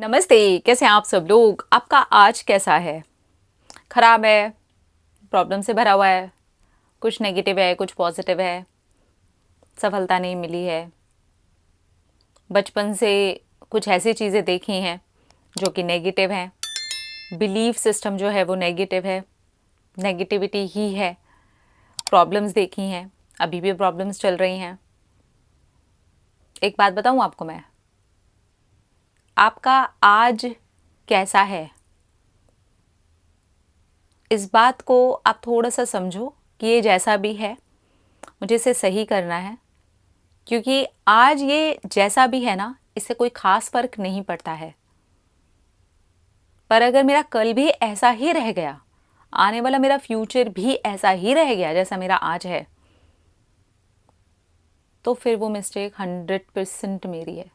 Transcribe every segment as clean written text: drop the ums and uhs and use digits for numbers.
नमस्ते। कैसे हैं आप सब लोग? आपका आज कैसा है? खराब है? प्रॉब्लम से भरा हुआ है? कुछ नेगेटिव है, कुछ पॉजिटिव है? सफलता नहीं मिली है? बचपन से कुछ ऐसी चीज़ें देखी हैं जो कि नेगेटिव हैं? बिलीफ सिस्टम जो है वो नेगेटिव है, नेगेटिविटी ही है। प्रॉब्लम्स देखी हैं, अभी भी प्रॉब्लम्स चल रही हैं। एक बात बताऊं आपको मैं, आपका आज कैसा है, इस बात को आप थोड़ा सा समझो कि ये जैसा भी है मुझे इसे सही करना है। क्योंकि आज ये जैसा भी है ना, इससे कोई खास फर्क नहीं पड़ता है। पर अगर मेरा कल भी ऐसा ही रह गया, आने वाला मेरा फ्यूचर भी ऐसा ही रह गया जैसा मेरा आज है, तो फिर वो मिस्टेक 100% मेरी है।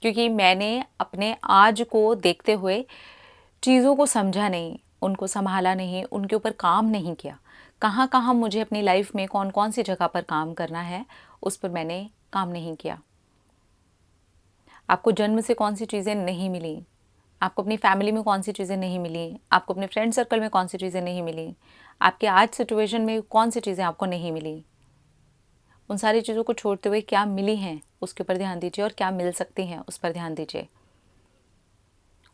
क्योंकि मैंने अपने आज को देखते हुए चीज़ों को समझा नहीं, उनको संभाला नहीं, उनके ऊपर काम नहीं किया। कहाँ कहाँ मुझे अपनी लाइफ में कौन कौन सी जगह पर काम करना है, उस पर मैंने काम नहीं किया। आपको जन्म से कौन सी चीज़ें नहीं मिली, आपको अपनी फैमिली में कौन सी चीज़ें नहीं मिली, आपको अपने फ्रेंड सर्कल में कौन सी चीज़ें नहीं मिली, आपके आज सिचुएशन में कौन सी चीज़ें आपको नहीं मिली, उन सारी चीज़ों को छोड़ते हुए क्या मिली हैं उसके ऊपर ध्यान दीजिए, और क्या मिल सकती हैं उस पर ध्यान दीजिए।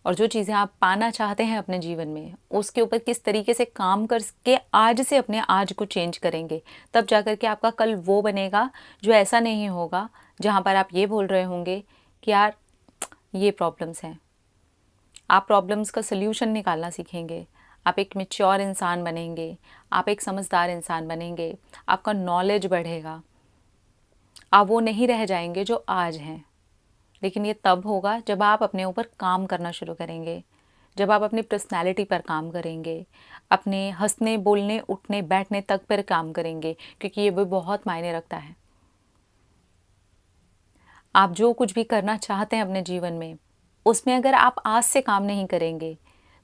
और जो चीज़ें आप पाना चाहते हैं अपने जीवन में, उसके ऊपर किस तरीके से काम करके आज से अपने आज को चेंज करेंगे, तब जाकर के आपका कल वो बनेगा जो ऐसा नहीं होगा जहाँ पर आप ये बोल रहे होंगे कि यार ये प्रॉब्लम्स हैं। आप प्रॉब्लम्स का सल्यूशन निकालना सीखेंगे, आप एक मैच्योर इंसान बनेंगे, आप एक समझदार इंसान बनेंगे, आपका नॉलेज बढ़ेगा। आप वो नहीं रह जाएंगे जो आज हैं। लेकिन ये तब होगा जब आप अपने ऊपर काम करना शुरू करेंगे, जब आप अपनी पर्सनैलिटी पर काम करेंगे, अपने हंसने बोलने उठने बैठने तक पर काम करेंगे, क्योंकि ये भी बहुत मायने रखता है। आप जो कुछ भी करना चाहते हैं अपने जीवन में, उसमें अगर आप आज से काम नहीं करेंगे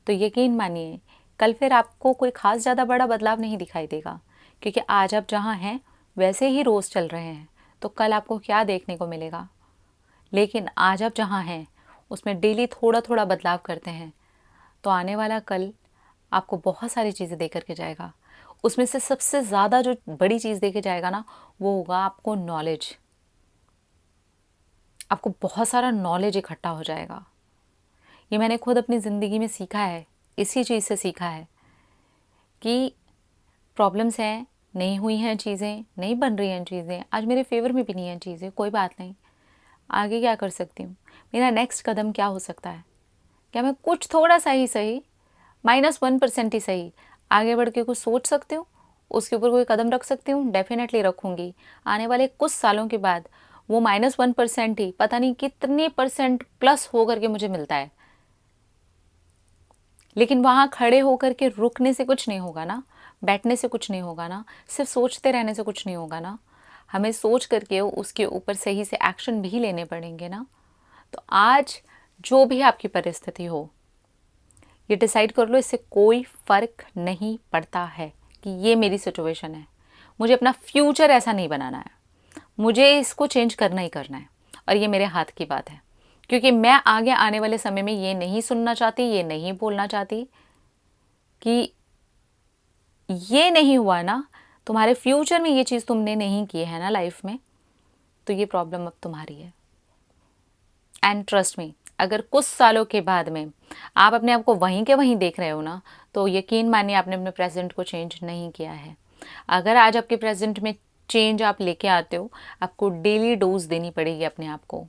तो यकीन मानिए कल फिर आपको कोई ख़ास ज़्यादा बड़ा बदलाव नहीं दिखाई देगा। क्योंकि आज आप जहाँ हैं वैसे ही रोज़ चल रहे हैं, तो कल आपको क्या देखने को मिलेगा। लेकिन आज आप जहाँ हैं उसमें डेली थोड़ा थोड़ा बदलाव करते हैं, तो आने वाला कल आपको बहुत सारी चीज़ें दे करके जाएगा। उसमें से सबसे ज़्यादा जो बड़ी चीज़ दे के जाएगा ना, वो होगा आपको नॉलेज। आपको बहुत सारा नॉलेज इकट्ठा हो जाएगा। ये मैंने खुद अपनी ज़िंदगी में सीखा है, इसी चीज़ से सीखा है कि प्रॉब्लम्स हैं, नहीं हुई हैं चीज़ें, नहीं बन रही हैं चीज़ें, आज मेरे फेवर में भी नहीं हैं चीज़ें, कोई बात नहीं। आगे क्या कर सकती हूँ, मेरा नेक्स्ट कदम क्या हो सकता है, क्या मैं कुछ थोड़ा सा ही सही, -1% ही सही आगे बढ़ के कुछ सोच सकती हूँ, उसके ऊपर कोई कदम रख सकती हूँ? डेफिनेटली रखूँगी। आने वाले कुछ सालों के बाद वो -1% ही पता नहीं कितने परसेंट प्लस हो करके मुझे मिलता है। लेकिन वहाँ खड़े होकर के रुकने से कुछ नहीं होगा ना, बैठने से कुछ नहीं होगा ना, सिर्फ सोचते रहने से कुछ नहीं होगा ना। हमें सोच करके उसके ऊपर सही से एक्शन भी लेने पड़ेंगे ना। तो आज जो भी आपकी परिस्थिति हो, ये डिसाइड कर लो, इससे कोई फ़र्क नहीं पड़ता है कि ये मेरी सिचुएशन है, मुझे अपना फ्यूचर ऐसा नहीं बनाना है, मुझे इसको चेंज करना ही करना है, और ये मेरे हाथ की बात है। क्योंकि मैं आगे आने वाले समय में ये नहीं सुनना चाहती, ये नहीं बोलना चाहती कि ये नहीं हुआ ना, तुम्हारे फ्यूचर में ये चीज़ तुमने नहीं की है ना लाइफ में, तो ये प्रॉब्लम अब तुम्हारी है। एंड ट्रस्ट मी, अगर कुछ सालों के बाद में आप अपने आप को वहीं के वहीं देख रहे हो ना, तो यकीन मानिए आपने अपने प्रेजेंट को चेंज नहीं किया है। अगर आज आपके प्रेजेंट में चेंज आप लेके आते हो, आपको डेली डोज देनी पड़ेगी अपने आप को।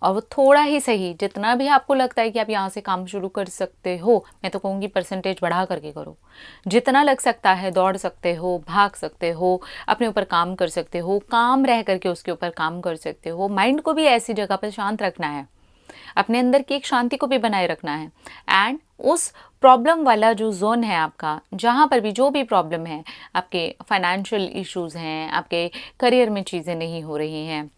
और वो थोड़ा ही सही, जितना भी आपको लगता है कि आप यहाँ से काम शुरू कर सकते हो, मैं तो कहूँगी परसेंटेज बढ़ा करके करो। जितना लग सकता है दौड़ सकते हो, भाग सकते हो, अपने ऊपर काम कर सकते हो, काम रह करके उसके ऊपर काम कर सकते हो। माइंड को भी ऐसी जगह पर शांत रखना है, अपने अंदर की एक शांति को भी बनाए रखना है। एंड उस प्रॉब्लम वाला जो जोन है आपका, जहाँ पर भी जो भी प्रॉब्लम है, आपके फाइनेंशियल इश्यूज़ हैं, आपके करियर में चीज़ें नहीं हो रही हैं,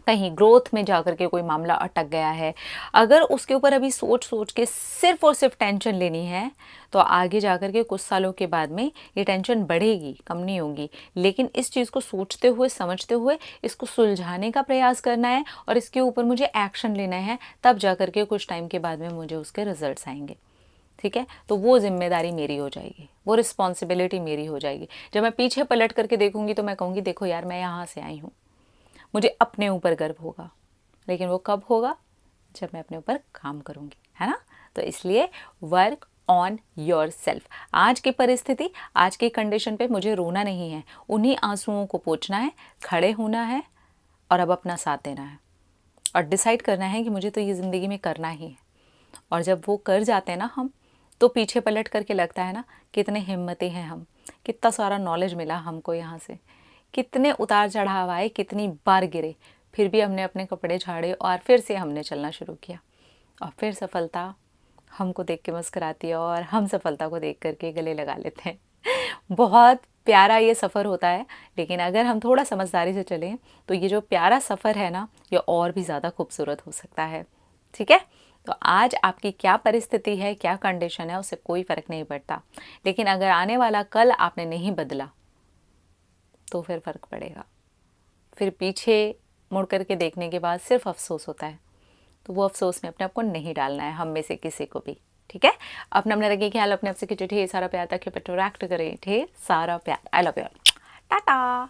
कहीं ग्रोथ में जाकर के कोई मामला अटक गया है, अगर उसके ऊपर अभी सोच सोच के सिर्फ और सिर्फ टेंशन लेनी है, तो आगे जाकर के कुछ सालों के बाद में ये टेंशन बढ़ेगी, कम नहीं होगी। लेकिन इस चीज़ को सोचते हुए, समझते हुए इसको सुलझाने का प्रयास करना है और इसके ऊपर मुझे एक्शन लेना है, तब जाकर के कुछ टाइम के बाद में मुझे उसके रिजल्ट्स आएंगे। ठीक है, तो वो जिम्मेदारी मेरी हो जाएगी, वो रिस्पॉन्सिबिलिटी मेरी हो जाएगी। जब मैं पीछे पलट करके देखूंगी तो मैं कहूँगी देखो यार, मैं यहाँ से आई हूँ, मुझे अपने ऊपर गर्व होगा। लेकिन वो कब होगा? जब मैं अपने ऊपर काम करूँगी, है ना। तो इसलिए वर्क ऑन योर सेल्फ। आज की परिस्थिति, आज की कंडीशन पे मुझे रोना नहीं है, उन्हीं आंसुओं को पोंछना है, खड़े होना है और अब अपना साथ देना है और डिसाइड करना है कि मुझे तो ये ज़िंदगी में करना ही है। और जब वो कर जाते हैं ना हम, तो पीछे पलट करके लगता है ना कितने हिम्मती हैं हम, कितना सारा नॉलेज मिला हमको यहाँ से, कितने उतार चढ़ाव आए, कितनी बार गिरे, फिर भी हमने अपने कपड़े झाड़े और फिर से हमने चलना शुरू किया। और फिर सफलता हमको देख के मुस्कुराती है और हम सफलता को देख करके गले लगा लेते हैं। बहुत प्यारा ये सफ़र होता है, लेकिन अगर हम थोड़ा समझदारी से चलें तो ये जो प्यारा सफ़र है ना, ये और भी ज़्यादा खूबसूरत हो सकता है। ठीक है, तो आज आपकी क्या परिस्थिति है, क्या कंडीशन है, उससे कोई फ़र्क नहीं पड़ता। लेकिन अगर आने वाला कल आपने नहीं बदला तो फिर फ़र्क पड़ेगा। फिर पीछे मुड़ करके देखने के बाद सिर्फ अफसोस होता है। तो वो अफसोस में अपने आप को नहीं डालना है, हम में से किसी को भी। ठीक है, अपना अपना रखिए ख्याल, अपने आप से ढेर सारा प्यार, ताकि इंटरेक्ट करें, ढेर सारा प्यार। I love you, Tata.